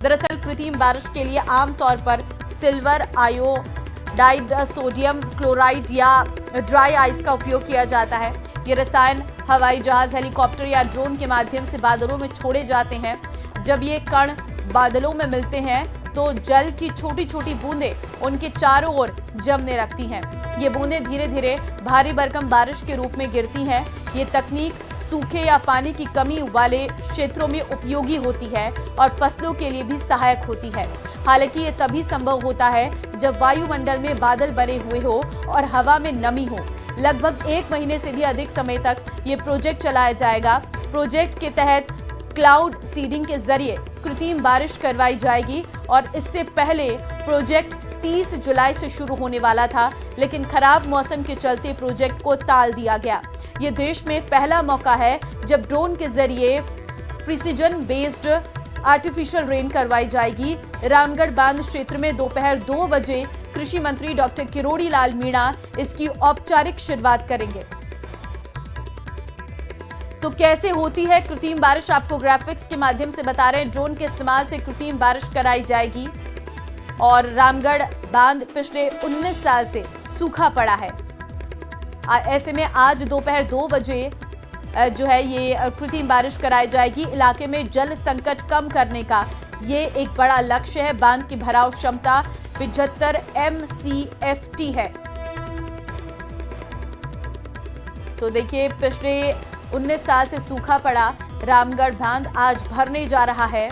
दरअसल कृत्रिम बारिश के लिए आमतौर पर सिल्वर आयोडाइड, सोडियम क्लोराइड या ड्राई आइस का उपयोग किया जाता है। ये रसायन हवाई जहाज, हेलीकॉप्टर या ड्रोन के माध्यम से बादलों में छोड़े जाते हैं। जब ये कण बादलों में मिलते हैं तो जल की छोटी छोटी बूंदें उनके चारों ओर जमने लगती हैं। ये बूंदें धीरे धीरे भारी भरकम बारिश के रूप में गिरती हैं। ये तकनीक सूखे या पानी की कमी वाले क्षेत्रों में उपयोगी होती है और फसलों के लिए भी सहायक होती है। हालांकि ये तभी संभव होता है जब वायुमंडल में बादल बने हुए हो और हवा में नमी हो। लगभग 1 महीने से भी अधिक समय तक ये प्रोजेक्ट चलाया जाएगा। प्रोजेक्ट के तहत क्लाउड सीडिंग के जरिए कृत्रिम बारिश करवाई जाएगी और इससे पहले प्रोजेक्ट 30 जुलाई से शुरू होने वाला था, लेकिन खराब मौसम के चलते प्रोजेक्ट को टाल दिया गया। ये देश में पहला मौका है जब ड्रोन के जरिए प्रिसीजन बेस्ड आर्टिफिशियल रेन करवाई जाएगी। रामगढ़ बांध क्षेत्र में दोपहर 2 बजे कृषि मंत्री डॉक्टर किरोड़ी लाल मीणा इसकी औपचारिक शुरुआत करेंगे। तो कैसे होती है कृत्रिम बारिश, आपको ग्राफिक्स के माध्यम से बता रहे हैं। ड्रोन के इस्तेमाल से कृत्रिम बारिश कराई जाएगी और रामगढ़ बांध पिछले 19 साल से सूखा पड़ा है। ऐसे में आज दोपहर 2 बजे जो है ये कृत्रिम बारिश कराई जाएगी। इलाके में जल संकट कम करने का ये एक बड़ा लक्ष्य है। बांध की भराव क्षमता 75 MCFT है। तो देखिए, पिछले 19 साल से सूखा पड़ा रामगढ़ बांध आज भरने जा रहा है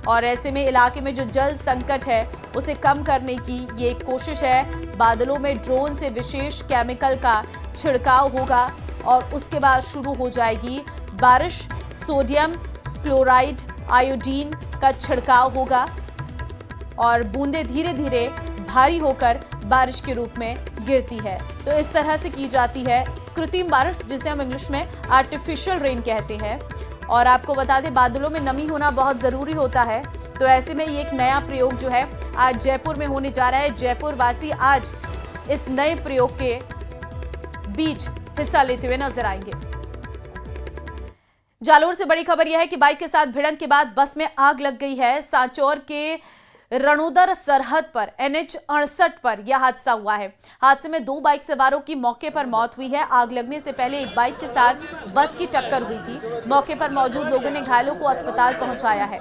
और ऐसे में इलाके में जो जल संकट है उसे कम करने की ये एक कोशिश है। बादलों में ड्रोन से विशेष केमिकल का छिड़काव होगा और उसके बाद शुरू हो जाएगी बारिश। सोडियम क्लोराइड, आयोडीन का छिड़काव होगा और बूंदें धीरे धीरे भारी होकर बारिश के रूप में गिरती है। तो इस तरह से की जाती है कृत्रिम बारिश, जिसे हम इंग्लिश में आर्टिफिशियल रेन कहते हैं। और आपको बता दें, बादलों में नमी होना बहुत जरूरी होता है। तो ऐसे में ये एक नया प्रयोग जो है आज जयपुर में होने जा रहा है। जयपुर वासी आज इस नए प्रयोग के बीच हिस्सा लेते हुए नजर आएंगे। जालोर से बड़ी खबर यह है कि बाइक के साथ भिड़ंत के बाद बस में आग लग गई है। सांचौर के रणोदर सरहद पर NH 68 पर यह हादसा हुआ है। हादसे में 2 बाइक सवारों की मौके पर मौत हुई है। आग लगने से पहले एक बाइक के साथ बस की टक्कर हुई थी। मौके पर मौजूद लोगों ने घायलों को अस्पताल पहुंचाया है।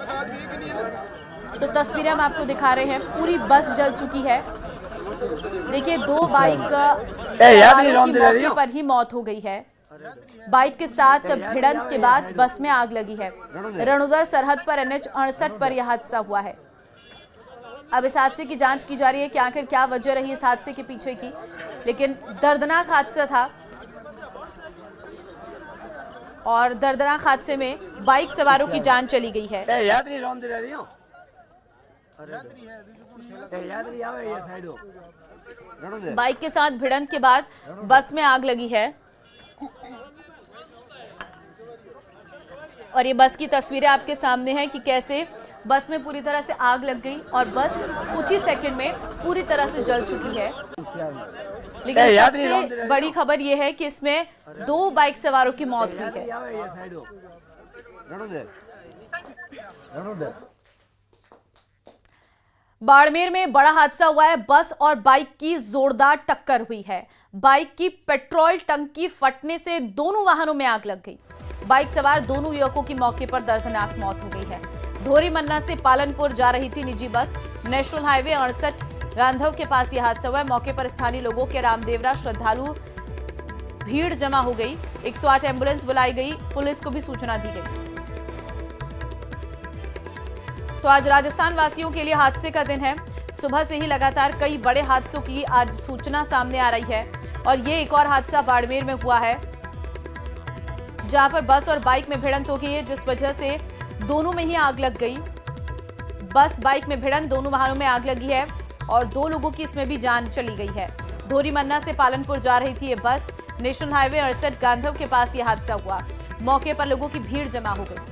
तो तस्वीरें हम आपको दिखा रहे हैं, पूरी बस जल चुकी है। देखिए, 2 बाइक की मौके पर ही मौत हो गई है। बाइक के साथ भिड़ंत के बाद बस में आग लगी है। रणोदर सरहद पर NH 68 पर यह हादसा हुआ है। अब इस हादसे की जांच की जा रही है कि आखिर क्या वजह रही इस हादसे के पीछे की, लेकिन दर्दनाक हादसा था और दर्दनाक हादसे में बाइक सवारों की जान चली गई है। बाइक के साथ भिड़ंत के बाद बस में आग लगी है और ये बस की तस्वीरें आपके सामने हैं कि कैसे बस में पूरी तरह से आग लग गई और बस कुछ ही सेकंड में पूरी तरह से जल चुकी है। लेकिन सबसे बड़ी खबर यह है कि इसमें 2 बाइक सवारों की मौत हुई है। बाड़मेर में बड़ा हादसा हुआ है। बस और बाइक की जोरदार टक्कर हुई है। बाइक की पेट्रोल टंकी फटने से दोनों वाहनों में आग लग गई। बाइक सवार दोनों युवकों की मौके पर दर्दनाक मौत हो गई है। धोरीमन्ना से पालनपुर जा रही थी निजी बस। नेशनल हाईवे 68 गांधव के पास यह हादसा हुआ है। मौके पर स्थानीय लोगों के रामदेवरा श्रद्धालु भीड़ जमा हो गई। 108 एम्बुलेंस बुलाई गई, पुलिस को भी सूचना दी गई। तो आज राजस्थान वासियों के लिए हादसे का दिन है। सुबह से ही लगातार कई बड़े हादसों की आज सूचना सामने आ रही है और ये एक और हादसा बाड़मेर में हुआ है, जहां पर बस और बाइक में भिड़ंत हो गई है, जिस वजह से दोनों में ही आग लग गई। बस बाइक में भिड़ंत, दोनों वाहनों में आग लगी है और 2 लोगों की इसमें भी जान चली गई है। धोरीमन्ना से पालनपुर जा रही थी ये बस। नेशनल हाईवे 68 गांधव के पास यह हादसा हुआ। मौके पर लोगों की भीड़ जमा हो गई।